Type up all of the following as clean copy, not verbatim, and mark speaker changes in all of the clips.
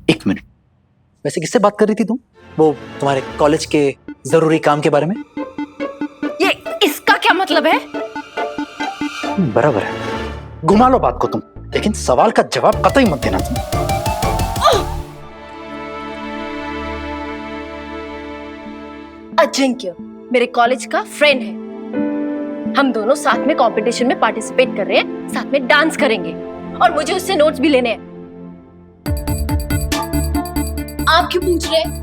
Speaker 1: एक मिनट, वैसे किससे बात कर रही थी तुम? वो तुम्हारे कॉलेज के जरूरी काम के बारे में?
Speaker 2: ये इसका क्या मतलब है?
Speaker 1: बराबर है, घुमा लो बात को तुम, लेकिन सवाल का जवाब कतई मत देना तुम।
Speaker 2: अजिंक्य मेरे कॉलेज का फ्रेंड है। हम दोनों साथ में कंपटीशन में पार्टिसिपेट कर रहे हैं, साथ में डांस करेंगे और मुझे उससे नोट्स भी लेने हैं। आप क्यों पूछ रहे हैं?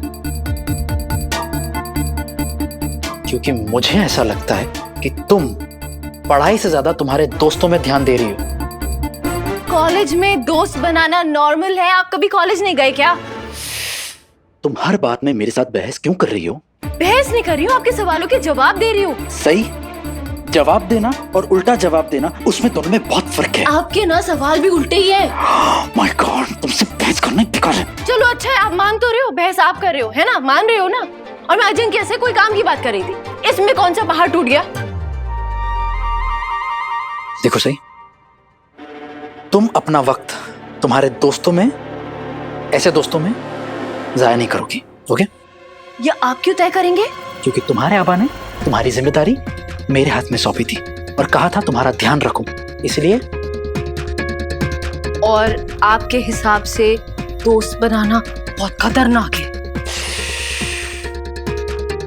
Speaker 1: क्योंकि मुझे ऐसा लगता है कि तुम पढ़ाई से ज्यादा तुम्हारे दोस्तों में ध्यान दे रही हो।
Speaker 2: कॉलेज में दोस्त बनाना नॉर्मल है। आप कभी कॉलेज नहीं गए क्या?
Speaker 1: तुम हर बात में मेरे साथ बहस क्यों कर रही हो?
Speaker 2: बहस नहीं कर रही हूँ, आपके सवालों के जवाब दे रही हूँ।
Speaker 1: सही जवाब देना और उल्टा जवाब देना, उसमें दोनों में बहुत फर्क है।
Speaker 2: आपके ना सवाल भी उल्टे ही है।
Speaker 1: माय गॉड, तुमसे बहस करना ही बेकार है।
Speaker 2: चलो अच्छा है, आप मान तो रहे हो, बहस आप कर रहे हो, है ना? मान रहे हो ना? और मैं अजिंक्य से कोई काम की बात कर रही थी, इसमें कौन सा पहाड़ टूट गया?
Speaker 1: देखो सही, तुम अपना वक्त तुम्हारे दोस्तों में, ऐसे दोस्तों में जाया नहीं करोगी, ओके?
Speaker 2: ये आप क्यों तय करेंगे?
Speaker 1: क्योंकि तुम्हारे आबा ने तुम्हारी जिम्मेदारी मेरे हाथ में सौंपी थी और कहा था तुम्हारा ध्यान रखूं, इसलिए।
Speaker 2: और आपके हिसाब से दोस्त बनाना बहुत खतरनाक है।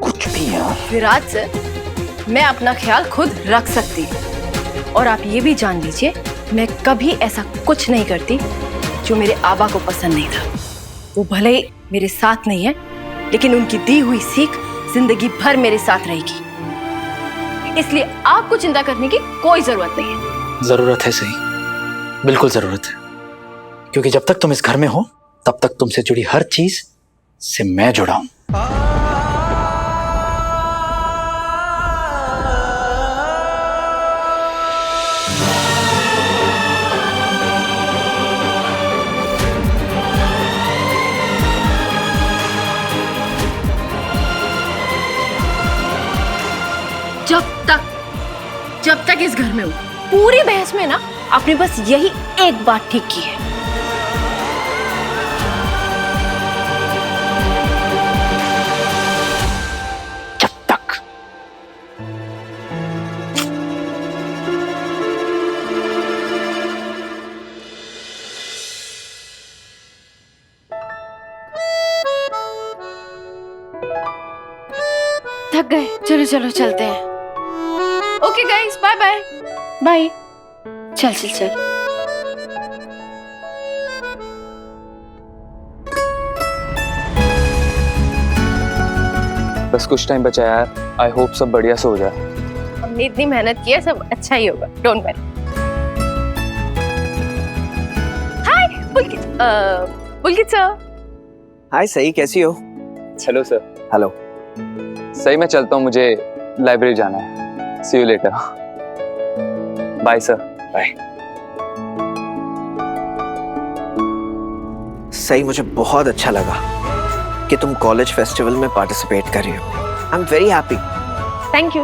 Speaker 1: कुछ भी यार।
Speaker 2: विराट सर, मैं अपना ख्याल खुद रख सकती हूँ और आप ये भी जान लीजिए, मैं कभी ऐसा कुछ नहीं करती जो मेरे आबा को पसंद नहीं था। वो भले ही मेरे साथ नहीं है, लेकिन उनकी दी हुई सीख जिंदगी भर मेरे साथ रहेगी। इसलिए आपको चिंता करने की कोई जरूरत नहीं है।
Speaker 1: जरूरत है सही, बिल्कुल जरूरत है, क्योंकि जब तक तुम इस घर में हो तब तक तुमसे जुड़ी हर चीज से मैं जुड़ा हूं।
Speaker 2: जब तक इस घर में हूं, पूरी बहस में ना आपने बस यही एक बात ठीक की है।
Speaker 1: जब तक
Speaker 2: थक गए, चलो चलो चलते हैं। Okay guys, bye bye. Bye. चल चल चल।
Speaker 3: बस कुछ टाइम बचा यार, आई होप सब बढ़िया से हो जाए।
Speaker 2: हमने इतनी मेहनत की है, सब अच्छा ही होगा, don't worry. Hi Pulkit sir.
Speaker 4: Hi सही, कैसी हो?
Speaker 3: Hello sir.
Speaker 4: हेलो।
Speaker 3: सही, मैं चलता हूँ, मुझे लाइब्रेरी जाना है। See you later. Bye sir.
Speaker 4: Bye. सही, मुझे बहुत अच्छा लगा कि तुम कॉलेज फेस्टिवल में पार्टिसिपेट कर रही हो। I am very happy.
Speaker 2: Thank you.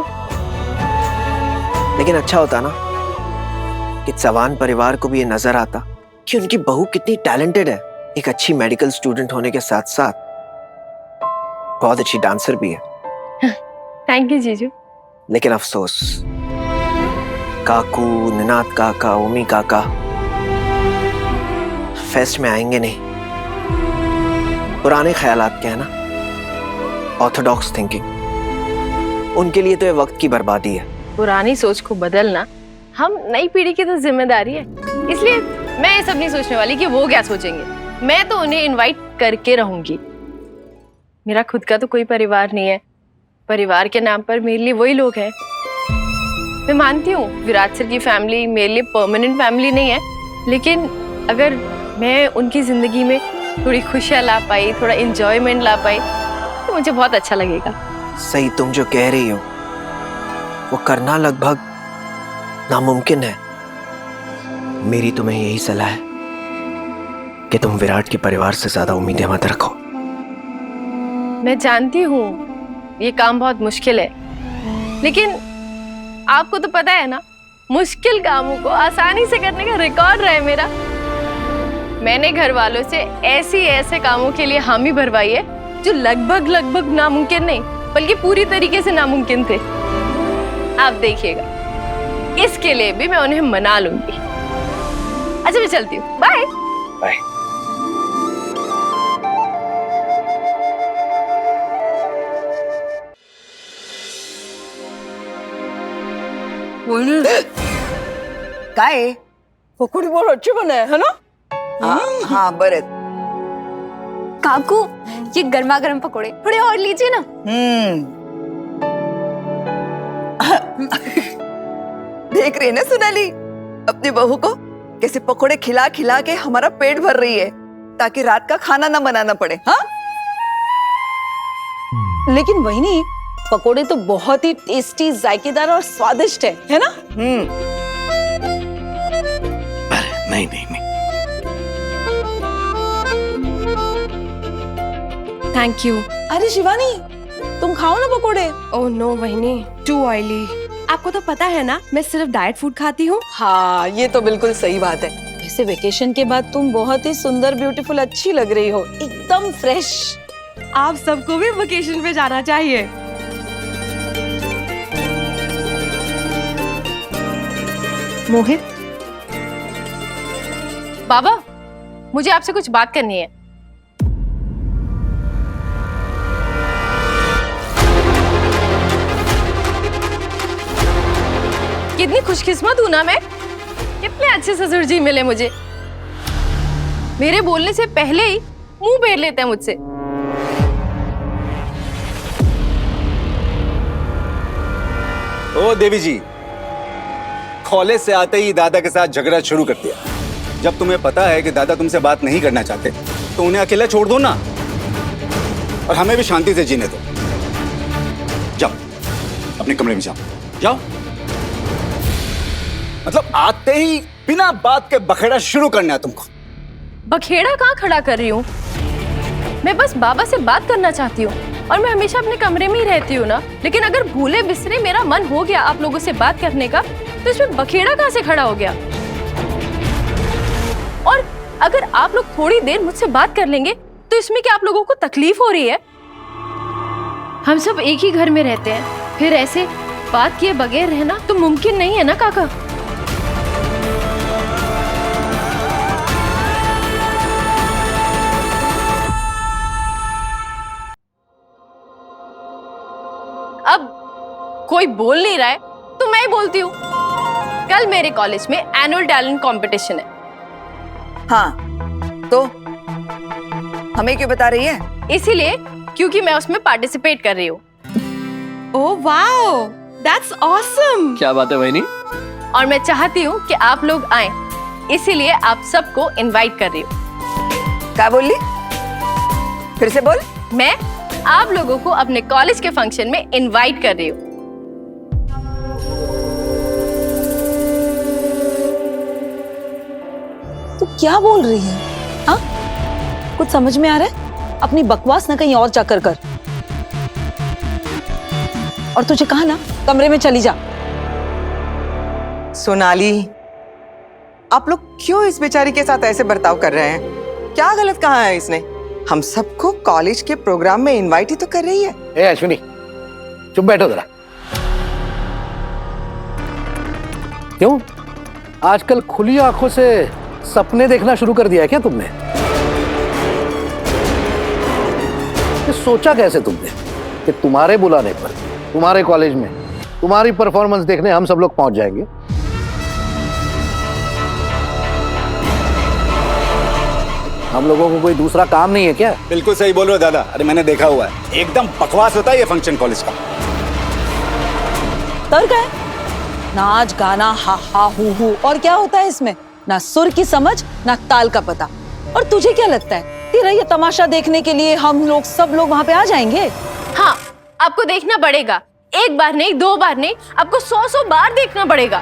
Speaker 4: लेकिन अच्छा होता ना कि चौहान परिवार को भी ये नजर आता कि उनकी बहू कितनी टैलेंटेड है, एक अच्छी मेडिकल स्टूडेंट होने के साथ साथ बहुत अच्छी डांसर भी है।
Speaker 2: थैंक यू जीजू।
Speaker 4: लेकिन अफसोस, काकू, निनाद काका, ओमी काका फेस्ट में आएंगे नहीं। पुराने ख्यालात के हैं ना, ऑर्थोडॉक्स थिंकिंग, उनके लिए तो ये वक्त की बर्बादी है।
Speaker 2: पुरानी सोच को बदलना हम नई पीढ़ी की तो जिम्मेदारी है, इसलिए मैं ये सब नहीं सोचने वाली कि वो क्या सोचेंगे। मैं तो उन्हें इनवाइट करके रहूंगी। मेरा खुद का तो कोई परिवार नहीं है, परिवार के नाम पर मेरे लिए वही लोग हैं। मैं मानती हूँ विराट सर की फैमिली मेरे लिए परमानेंट फैमिली नहीं है, लेकिन अगर मैं उनकी जिंदगी में थोड़ी खुशियाँ ला पाई, थोड़ा एंजॉयमेंट ला पाई, तो मुझे बहुत अच्छा लगेगा।
Speaker 4: सही, तुम जो कह रही हो वो करना लगभग नामुमकिन है। मेरी तुम्हें यही सलाह है कि तुम विराट के परिवार से ज्यादा उम्मीदें मत रखो।
Speaker 2: मैं जानती हूँ ये काम बहुत मुश्किल है, लेकिन आपको तो पता है ना, मुश्किल कामों को आसानी से करने का रिकॉर्ड रहा है मेरा। मैंने घर वालों से ऐसे कामों के लिए हामी भरवाई है जो लगभग नामुमकिन नहीं बल्कि पूरी तरीके से नामुमकिन थे। आप देखिएगा, इसके लिए भी मैं उन्हें मना लूंगी। अच्छा मैं चलती हूँ, बाय
Speaker 3: बाय।
Speaker 5: काय
Speaker 6: पकोड़ी बहुत अच्छे बने है ना?
Speaker 5: हाँ बरे।
Speaker 7: काकू, ये गर्मा गर्म पकोड़े थोड़े और लीजिए ना।
Speaker 5: देख रही है ना सोनाली अपनी बहू को कैसे पकोड़े खिला खिला के हमारा पेट भर रही है ताकि रात का खाना ना बनाना पड़े। हाँ
Speaker 6: लेकिन वही पकोड़े तो बहुत ही टेस्टी, जायकेदार और स्वादिष्ट है ना?
Speaker 1: अरे नहीं नहीं नहीं,
Speaker 2: थैंक यू।
Speaker 6: अरे शिवानी, तुम खाओ ना पकोड़े।
Speaker 2: ओह नो बहनी, टू ऑयली। आपको तो पता है ना मैं सिर्फ डाइट फूड खाती हूँ।
Speaker 6: हाँ ये तो बिल्कुल सही बात है। वैसे वेकेशन के बाद तुम बहुत ही सुंदर, ब्यूटीफुल, अच्छी लग रही हो, एकदम फ्रेश।
Speaker 2: आप सबको भी वेकेशन पे जाना चाहिए। मोहित, बाबा मुझे आपसे कुछ बात करनी है। कितनी खुशकिस्मत हूं ना मैं, कितने अच्छे ससुर जी मिले मुझे। मेरे बोलने से पहले ही मुंह फेर लेते हैं मुझसे।
Speaker 8: ओ देवी जी, कॉलेज से आते ही दादा के साथ झगड़ा शुरू कर दिया। जब तुम्हें पता है कि दादा तुमसे बात नहीं करना चाहते तो उन्हें अकेला छोड़ दो ना, और हमें भी शांति से जीने दो। जाओ अपने कमरे में जाओ, जाओ। मतलब आते ही बिना बात के बखेड़ा शुरू करना है तुमको।
Speaker 2: बखेड़ा कहाँ खड़ा कर रही हूँ? मैं बस बाबा से बात करना चाहती हूँ और मैं हमेशा अपने कमरे में ही रहती हूँ ना। लेकिन अगर भूले बिसरे मेरा मन हो गया आप लोगों से बात करने का, तो इसमें बखेड़ा कहाँ से खड़ा हो गया? और अगर आप लोग थोड़ी देर मुझसे बात कर लेंगे तो इसमें क्या आप लोगों को तकलीफ हो रही है? हम सब एक ही घर में रहते हैं, फिर ऐसे बात किए बगैर रहना तो मुमकिन नहीं है ना काका। अब कोई बोल नहीं रहा है तो मैं ही बोलती हूँ। कल मेरे कॉलेज में एनुअल टैलेंट कंपटीशन है।
Speaker 5: हाँ तो हमें क्यों बता रही है?
Speaker 2: इसीलिए क्योंकि मैं उसमें पार्टिसिपेट कर रही हूँ। Oh wow, that's awesome.
Speaker 9: क्या बात है वहीनी?
Speaker 2: और मैं चाहती हूँ कि आप लोग आए, इसीलिए आप सबको इनवाइट कर रही हूँ।
Speaker 5: क्या बोली? फिर से बोल।
Speaker 2: मैं आप लोगों को अपने कॉलेज के फंक्शन में इनवाइट कर रही हूँ।
Speaker 6: तू क्या बोल रही है? हाँ कुछ समझ में आ रहा है? अपनी बकवास ना कहीं और जाकर कर। और तुझे कहा ना कमरे में चली जा।
Speaker 10: सोनाली, आप लोग क्यों इस बेचारी के साथ ऐसे बर्ताव कर रहे हैं? क्या गलत कहा है इसने? हम सबको कॉलेज के प्रोग्राम में इनवाइट ही तो कर रही है।
Speaker 9: ए अश्विनी, चुप बैठो जरा। क्यों आजकल खुली आंखों से सपने देखना शुरू कर दिया है क्या तुमने? ये सोचा कैसे तुमने कि तुम्हारे बुलाने पर तुम्हारे कॉलेज में तुम्हारी परफॉर्मेंस देखने हम सब लोग पहुंच जाएंगे? हम लोगों को कोई दूसरा काम नहीं है क्या?
Speaker 8: बिल्कुल सही बोल रहे हो दादा। अरे मैंने देखा हुआ है, एकदम बकवास होता है ये फंक्शन कॉलेज का।
Speaker 6: तर्क है, नाच गाना हा हा हू और क्या होता है इसमें? ना सुर की समझ ना ताल का पता। और तुझे क्या लगता है तेरा ये तमाशा देखने के लिए हम लोग सब लोग वहां पे आ जाएंगे?
Speaker 2: हाँ, आपको देखना पड़ेगा। एक बार नहीं, दो बार नहीं, आपको 100 बार देखना पड़ेगा।